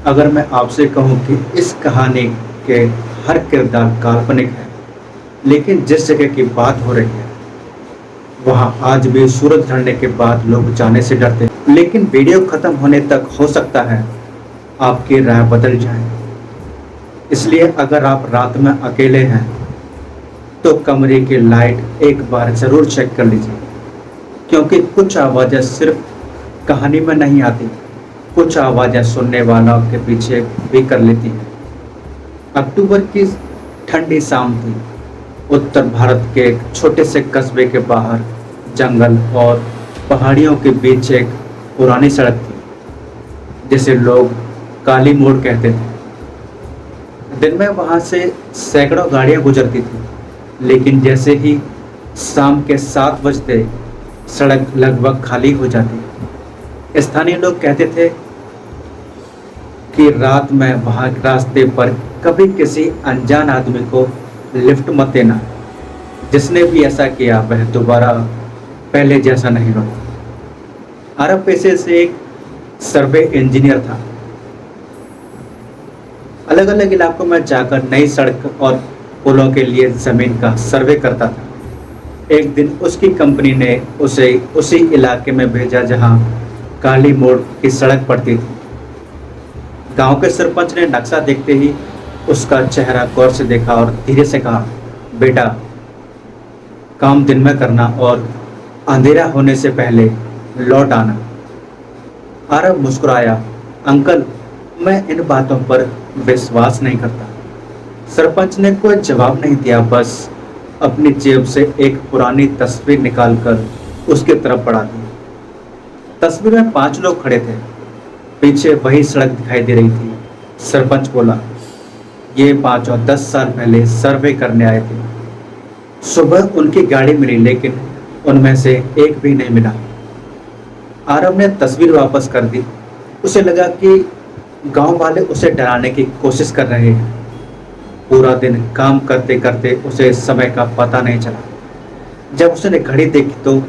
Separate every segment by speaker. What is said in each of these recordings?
Speaker 1: अगर मैं आपसे कहूं कि इस कहानी के हर किरदार काल्पनिक है, लेकिन जिस जगह की बात हो रही है वहां आज भी सूरज ढलने के बाद लोग जाने से डरते हैं। लेकिन वीडियो खत्म होने तक हो सकता है आपकी राय बदल जाए। इसलिए अगर आप रात में अकेले हैं तो कमरे की लाइट एक बार जरूर चेक कर लीजिए, क्योंकि कुछ आवाज़ें सिर्फ कहानी में नहीं आती, कुछ आवाज़ें सुनने वालों के पीछे भी कर लेती हैं। अक्टूबर की ठंडी शाम थी। उत्तर भारत के एक छोटे से कस्बे के बाहर जंगल और पहाड़ियों के बीच एक पुरानी सड़क थी जिसे लोग काली मोड़ कहते थे। दिन में वहां से सैकड़ों गाड़ियां गुजरती थी, लेकिन जैसे ही शाम के 7 बजते सड़क लगभग खाली हो जाती। स्थानीय लोग कहते थे कि रात में वहां रास्ते पर कभी किसी अनजान आदमी को लिफ्ट मत देना। जिसने भी ऐसा किया वह दोबारा पहले जैसा नहीं लौटा। अरब पेशे से एक सर्वे इंजीनियर था। अलग अलग इलाकों में जाकर नई सड़क और पुलों के लिए जमीन का सर्वे करता था। एक दिन उसकी कंपनी ने उसे उसी इलाके में भेजा जहां काली मोड़ की सड़क पड़ती थी। गांव के सरपंच ने नक्शा देखते ही उसका चेहरा गौर से देखा और धीरे से कहा, बेटा, काम दिन में करना और अंधेरा होने से पहले लौट आना। आरब मुस्कुराया, अंकल, मैं इन बातों पर विश्वास नहीं करता। सरपंच ने कोई जवाब नहीं दिया, बस अपनी जेब से एक पुरानी तस्वीर निकालकर उसके तरफ बढ़ा दी। तस्वीर में 5 लोग खड़े थे। पीछे वही सड़क दिखाई दे रही थी। सरपंच बोला, ये 5 और 10 साल पहले सर्वे करने आए थे। सुबह उनकी गाड़ी मिली, लेकिन उनमें से एक भी नहीं मिला। आरब ने तस्वीर वापस कर दी। उसे लगा कि गांव वाले उसे डराने की कोशिश कर रहे हैं। पूरा दिन काम करते करते उसे समय का पता नहीं चला। जब उसने घड़ी देखी तो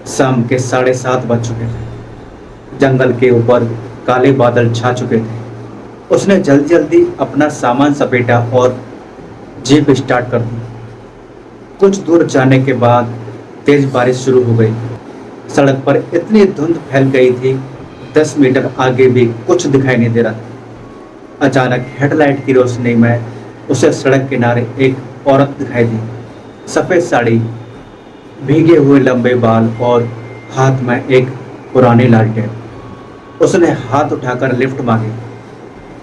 Speaker 1: शाम के 7:30 बज चुके थे। जंगल के ऊपर काले बादल छा चुके थे। उसने जल्दी जल्दी अपना सामान समेटा और जीप स्टार्ट कर दी। कुछ दूर जाने के बाद तेज बारिश शुरू हो गई। सड़क पर इतनी धुंध फैल गई थी, 10 मीटर आगे भी कुछ दिखाई नहीं दे रहा था। अचानक हेडलाइट की रोशनी में उसे सड़क किनारे एक औरत दिखाई दी। सफ़ेद साड़ी, भीगे हुए लंबे बाल और हाथ में एक पुरानी लालटेन। उसने हाथ उठाकर लिफ्ट मांगी।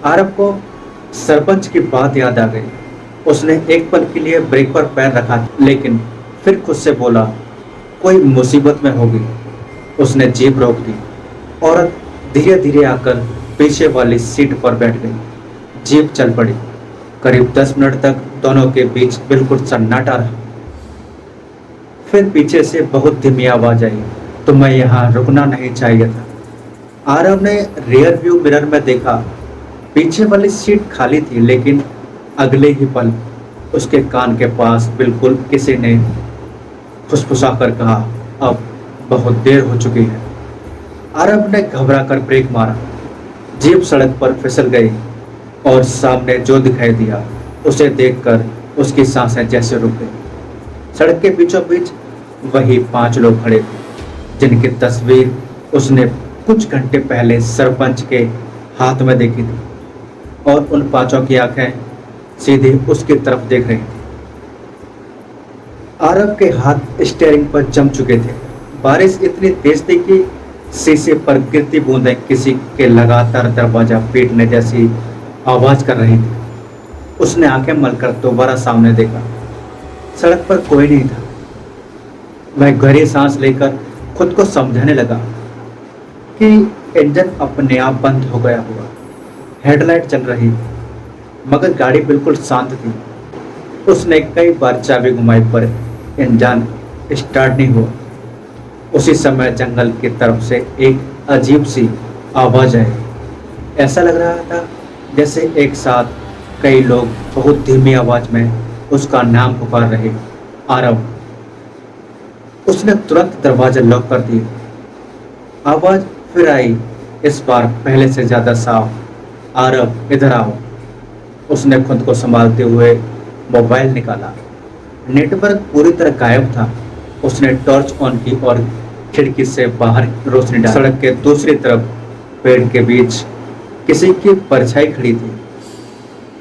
Speaker 1: आरब को सरपंच की बात याद आ गई। उसने एक पल के लिए ब्रेक पर पैर रखा, लेकिन फिर खुद से बोला, कोई मुसीबत में होगी। उसने जीप रोक दी। औरत धीरे धीरे आकर पीछे वाली सीट पर बैठ गई। जीप चल पड़ी। करीब 10 मिनट तक दोनों के बीच बिल्कुल सन्नाटा रहा। फिर पीछे से बहुत धीमी आवाज आई, तुम्हें यहाँ रुकना नहीं चाहिए था। आरब ने रियर व्यू मिरर में देखा। पीछे वाली सीट खाली थी, लेकिन अगले ही पल उसके कान के पास बिल्कुल किसी ने फुसफुसा कर कहा, अब बहुत देर हो चुकी है। आरब ने घबरा कर ब्रेक मारा। जीप सड़क पर फिसल गई और सामने जो दिखाई दिया उसे देखकर उसकी सांसें जैसे रुक गई। सड़क के बीचों बीच वही 5 लोग खड़े थे जिनकी तस्वीर उसने कुछ घंटे पहले सरपंच के हाथ में देखी थी, और उन 5 की आंखें सीधे उसकी तरफ देख रही थी। आरब के हाथ स्टीयरिंग पर जम चुके थे। बारिश इतनी तेज थी कि शीशे पर गिरती बूंदें किसी के लगातार दरवाजा पीटने जैसी आवाज कर रही थी। उसने आंखें मलकर दोबारा सामने देखा। सड़क पर कोई नहीं था। वह गहरी सांस लेकर खुद को समझाने लगा कि इंजन अपने आप बंद हो गया होगा। हेडलाइट चल रही थी, मगर गाड़ी बिल्कुल शांत थी। उसने कई बार चाबी घुमाई पर इंजन स्टार्ट नहीं हुआ। उसी समय जंगल की तरफ से एक अजीब सी आवाज आई। ऐसा लग रहा था जैसे एक साथ कई लोग बहुत धीमी आवाज में उसका नाम पुकार रहे, आरब। उसने तुरंत दरवाजा लॉक कर दिया। आवाज फिर आई, इस बार पहले से ज्यादा साफ। आरव इधर आओ। उसने खुद को संभालते हुए मोबाइल निकाला। नेटवर्क पूरी तरह गायब था। उसने टॉर्च ऑन की और खिड़की से बाहर रोशनी डाली। सड़क के दूसरी तरफ पेड़ के बीच किसी की परछाई खड़ी थी।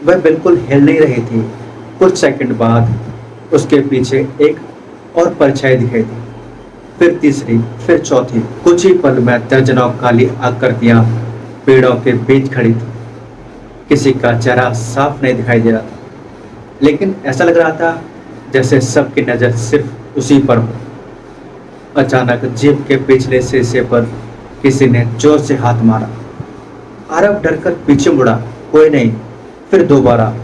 Speaker 1: वह बिल्कुल हिल नहीं रही थी। कुछ सेकंड बाद उसके पीछे एक और परछाई दिखाई दी, फिर तीसरी, फिर चौथी। कुछ ही पल में दर्जनों काली आकृतियां पेड़ों के बीच खड़ी थी। किसी का चेहरा साफ नहीं दिखाई दे रहा था, लेकिन ऐसा लग रहा था जैसे सबकी नजर सिर्फ उसी पर हो। अचानक जीप के पिछले शीशे पर किसी ने जोर से हाथ मारा। आरव डरकर पीछे मुड़ा, कोई नहीं। फिर दोबारा।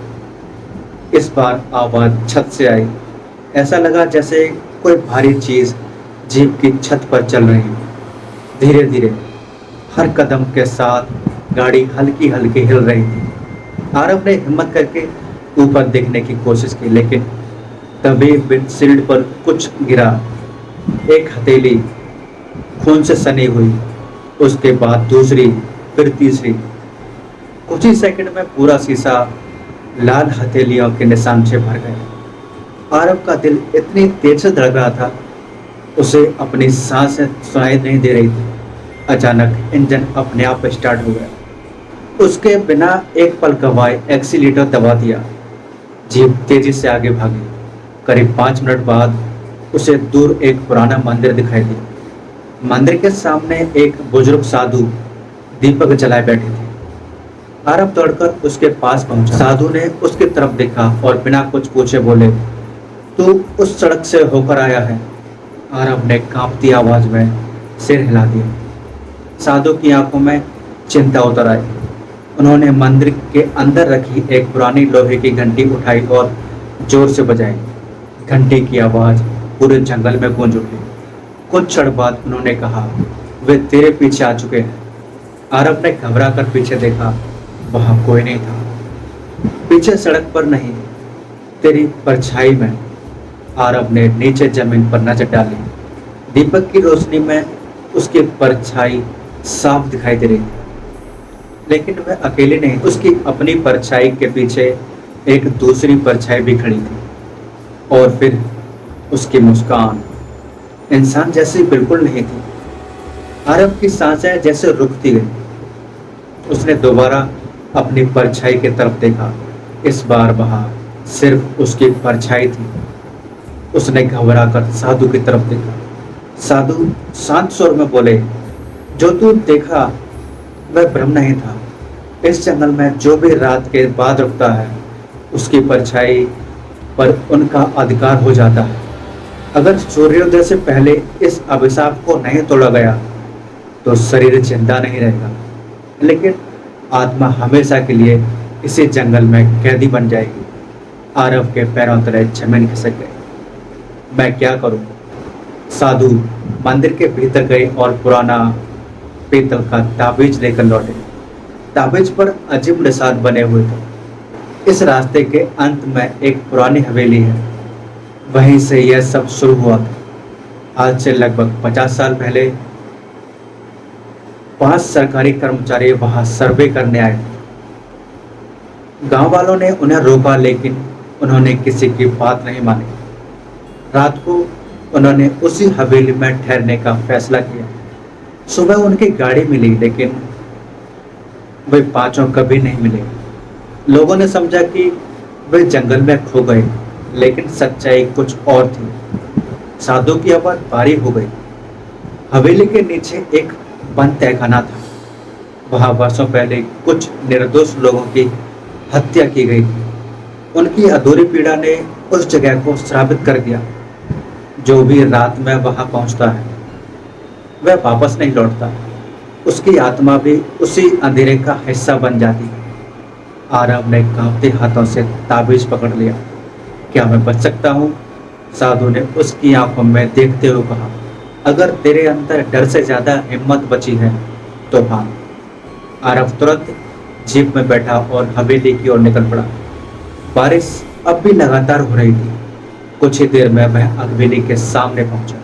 Speaker 1: इस बार आवाज छत से आई। ऐसा लगा जैसे कोई भारी चीज जीप की छत पर चल रही हो। धीरे धीरे, हर कदम के साथ गाड़ी हल्की हल्की हिल रही थी। आरव ने हिम्मत करके ऊपर देखने की कोशिश की, लेकिन तभी विंडशील्ड पर कुछ गिरा। एक हथेली खून से सनी हुई, उसके बाद दूसरी, फिर तीसरी। कुछ ही सेकंड में पूरा शीशा लाल हथेलियों के निशान से भर गया। आरव का दिल इतनी तेज से धड़क रहा था, उसे अपनी सांसें सुनाई नहीं दे रही थी। अचानक इंजन अपने आप स्टार्ट हो गया। उसके बिना एक पल गवाए एक्सीलेटर दबा दिया। जीप तेजी से आगे भागी। करीब 5 मिनट बाद उसे दूर एक पुराना मंदिर दिखाई दिया। मंदिर के सामने एक बुजुर्ग साधु दीपक जलाए बैठे थे। आरव दौड़कर उसके पास पहुंचा। साधु ने उसकी तरफ देखा और बिना कुछ पूछे बोले, तू उस सड़क से होकर आया है? आरव ने कांपती आवाज में सिर हिला दिया। साधु की आंखों में चिंता उतर आई। उन्होंने मंदिर के अंदर रखी एक पुरानी लोहे की घंटी उठाई और जोर से बजाई। घंटी की आवाज पूरे जंगल में गूंज उठी। कुछ क्षण बाद उन्होंने कहा, वे तेरे पीछे आ चुके हैं। आरव ने घबरा कर पीछे देखा, वहां कोई नहीं था। पीछे सड़क पर नहीं, तेरी परछाई में। आरव ने नीचे जमीन पर नजर डाली। दीपक की रोशनी में उसकी परछाई साफ दिखाई दे रही थी, लेकिन वह अकेली नहीं। उसकी अपनी परछाई के पीछे एक दूसरी परछाई भी खड़ी थी। और फिर उसकी मुस्कान इंसान जैसी बिल्कुल नहीं थी। आरव की सांसें जैसे रुकती गई। उसने दोबारा अपनी परछाई की तरफ देखा। इस बार वहां सिर्फ उसकी परछाई थी। उसने घबरा कर साधु की तरफ देखा। साधु शांत स्वर में बोले, जो तू देखा वह भ्रम नहीं था। इस जंगल में जो भी रात के बाद रुकता है, उसकी परछाई पर उनका अधिकार हो जाता है। अगर सूर्योदय से पहले इस अभिशाप को नहीं तोड़ा गया तो शरीर जिंदा नहीं रहेगा, लेकिन आत्मा हमेशा के लिए इसी जंगल में कैदी बन जाएगी। आरव के पैरों तले जमीन खिसक गई। मैं क्या करूं? साधु मंदिर के भीतर गए और पुराना पीतल का ताबीज लेकर लौटे। ताबीज पर अजीब निशान बने हुए थे। इस रास्ते के अंत में एक पुरानी हवेली है, वहीं से यह सब शुरू हुआ था। आज से लगभग 50 साल पहले 5 सरकारी कर्मचारी वहां सर्वे करने आए थे। गांव वालों ने उन्हें रोका, लेकिन उन्होंने किसी की बात नहीं मानी। रात को उन्होंने उसी हवेली में ठहरने का फैसला किया। सुबह उनकी गाड़ी मिली, लेकिन वे पांचों कभी नहीं मिले। लोगों ने समझा कि वे जंगल में खो गए, लेकिन सच्चाई कुछ और थी। साधु की आवाज भारी हो गई। हवेली के नीचे एक बंद तहखाना था। वहां वर्षों पहले कुछ निर्दोष लोगों की हत्या की गई थी। उनकी अधूरी पीड़ा ने उस जगह को श्रापित कर दिया। जो भी रात में वहां पहुंचता है, वह वापस नहीं लौटता। उसकी आत्मा भी उसी अंधेरे का हिस्सा बन जाती है। आरव ने कांपते हाथों से ताबीज पकड़ लिया। क्या मैं बच सकता हूँ? साधु ने उसकी आंखों में देखते हुए कहा, अगर तेरे अंदर डर से ज्यादा हिम्मत बची है तो हाँ। आरव तुरंत जीप में बैठा और हवेली की ओर निकल पड़ा। बारिश अब भी लगातार हो रही थी। कुछ ही देर में वह हवेली के सामने पहुंचा।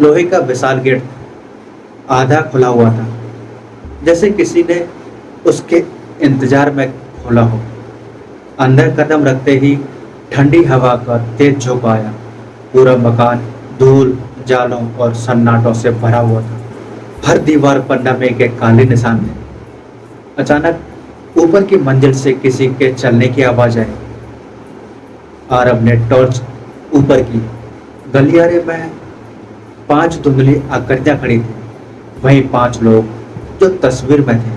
Speaker 1: लोहे का विशाल गेट आधा खुला हुआ था, जैसे किसी ने उसके इंतजार में खोला हो। अंदर कदम रखते ही ठंडी हवा का तेज झोंका आया। पूरा मकान धूल, जालों और सन्नाटों से भरा हुआ था। हर दीवार पर नमी के काले निशान थे। अचानक ऊपर की मंजिल से किसी के चलने की आवाज आई। आरब ने टॉर्च ऊपर की। गलियारे में 5 धुंधली आकृतियां खड़ी थी। वही 5 लोग जो तस्वीर में थे,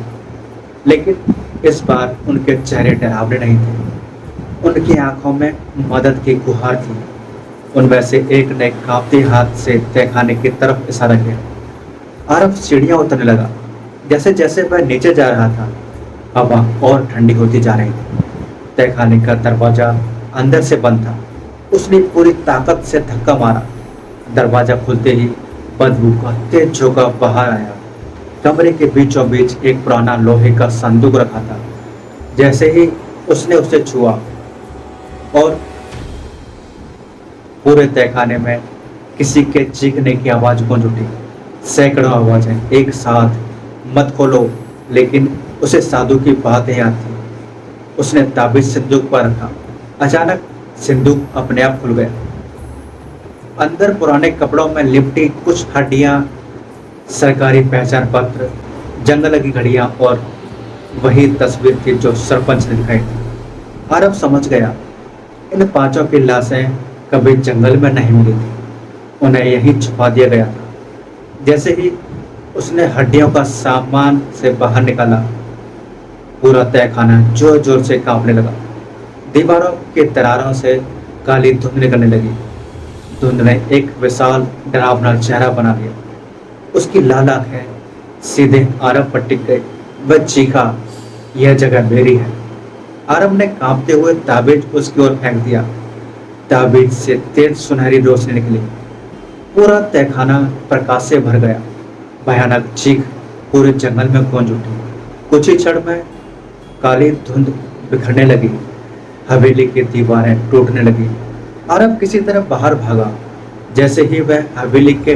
Speaker 1: लेकिन इस बार उनके चेहरे डरावने नहीं थे। उनकी आंखों में मदद की गुहार थी। उनमें से एक ने कांपते हाथ से तहखाने की तरफ इशारा किया। आरब सीढ़ियां उतरने लगा। जैसे जैसे वह नीचे जा रहा था, हवा और ठंडी होती जा रही थी। तहखाने का दरवाजा अंदर से बंद था। उसने पूरी ताकत से धक्का मारा। दरवाजा खुलते ही बदबू का तेज झोंका बाहर आया। कमरे के बीचों बीच एक पुराना लोहे का संदूक रखा था। जैसे ही उसने उसे छुआ और पूरे तहखाने में किसी के चीखने की आवाज गूंज उठी। सैकड़ों आवाजें एक साथ, मत खोलो, लेकिन उसे साधु की बातें याद थी। उसने ताबीज सिंदूक पर रखा। अचानक सिंदूक अपने आप खुल गया। अंदर पुराने कपड़ों में लिपटी कुछ हड्डियां, सरकारी पहचान पत्र, जंगल की घड़ियां और वही तस्वीर थी जो सरपंच ने दिखाई थी। आरब समझ गया, इन 5 की लाशें कभी जंगल में नहीं मिली थी। उन्हें यहीं छुपा दिया गया था। जैसे ही उसने हड्डियों का सामान से बाहर निकाला, पूरा तहखाना जोर जोर से कांपने लगा। दीवारों के दरारों से काली धुंध निकलने लगी। धुंध ने एक विशाल डरावना चेहरा बना लिया। उसकी लाल आंखें सीधे आरब पर टिक गई। वह चीखा, यह जगह मेरी है। आरब ने कांपते हुए ताबीज उसकी ओर फेंक दिया। ताबीज से तेज सुनहरी रोशनी निकली। पूरा तहखाना प्रकाश से भर गया। भयानक चीख पूरे जंगल में गूंज उठी। कुछ ही क्षण में काली धुंध बिखरने लगी। हवेली की दीवारें टूटने लगी। आरब किसी तरह बाहर भागा। जैसे ही वह हवेली के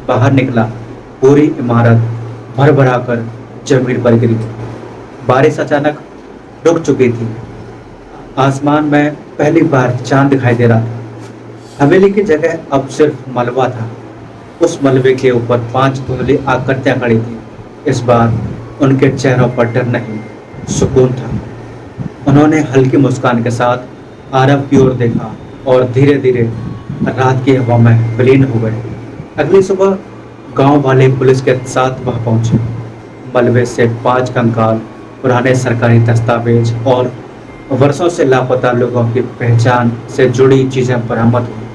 Speaker 1: बाहर निकला, पूरी इमारत भर भरा कर जमीन पर गिरी। बारिश अचानक रुक चुकी थी। आसमान में पहली बार चांद दिखाई दे रहा था। हवेली की जगह अब सिर्फ मलबा था। उस मलबे के ऊपर 5 धुंधली आकृतियां खड़ी थी। इस बार उनके चेहरों पर डर नहीं, सुकून था। उन्होंने हल्की मुस्कान के साथ आरब की ओर देखा और धीरे धीरे रात की हवा में विलीन हो गए। अगली सुबह गांव वाले पुलिस के साथ वहां पहुंचे। मलबे से 5 कंकाल, पुराने सरकारी दस्तावेज और वर्षों से लापता लोगों की पहचान से जुड़ी चीजें बरामद हुई।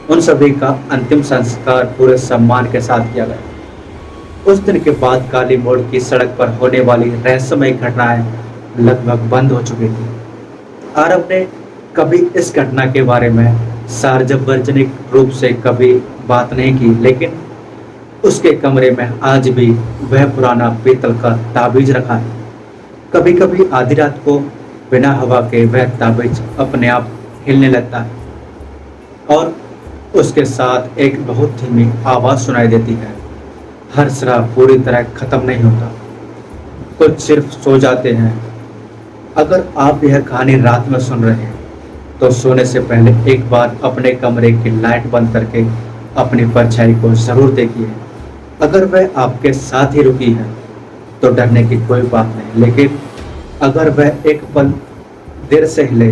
Speaker 1: उन सभी का अंतिम संस्कार पूरे सम्मान के साथ किया गया। उस दिन के बाद काली मोड़ की सड़क पर होने वाली रहस्यमय घटनाएं लगभग बंद हो चुकी थी। आरब ने कभी इस घटना के बारे में सार्वजनिक रूप से कभी बात नहीं की, लेकिन उसके कमरे में आज भी वह पुराना पीतल का ताबीज रखा है। कभी कभी आधी रात को बिना हवा के वह ताबीज अपने आप हिलने लगता है और उसके साथ एक बहुत धीमी आवाज सुनाई देती है। हर शराब पूरी तरह खत्म नहीं होता, कुछ सिर्फ सो जाते हैं। अगर आप यह कहानी रात में सुन रहे हैं तो सोने से पहले एक बार अपने कमरे की लाइट बंद करके अपनी परछाई को जरूर देखिए। अगर वह आपके साथ ही रुकी है तो डरने की कोई बात नहीं, लेकिन अगर वह एक पल देर से हिले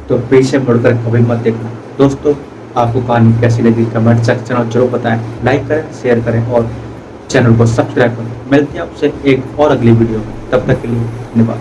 Speaker 1: तो पीछे मुड़कर कभी मत देखना। दोस्तों, आपको कहानी कैसी लगी कमेंट सेक्शन में जरूर बताएं। लाइक करें, शेयर करें और चैनल को सब्सक्राइब करें। मिलते हैं आपसे एक और अगली वीडियो में। तब तक के लिए धन्यवाद।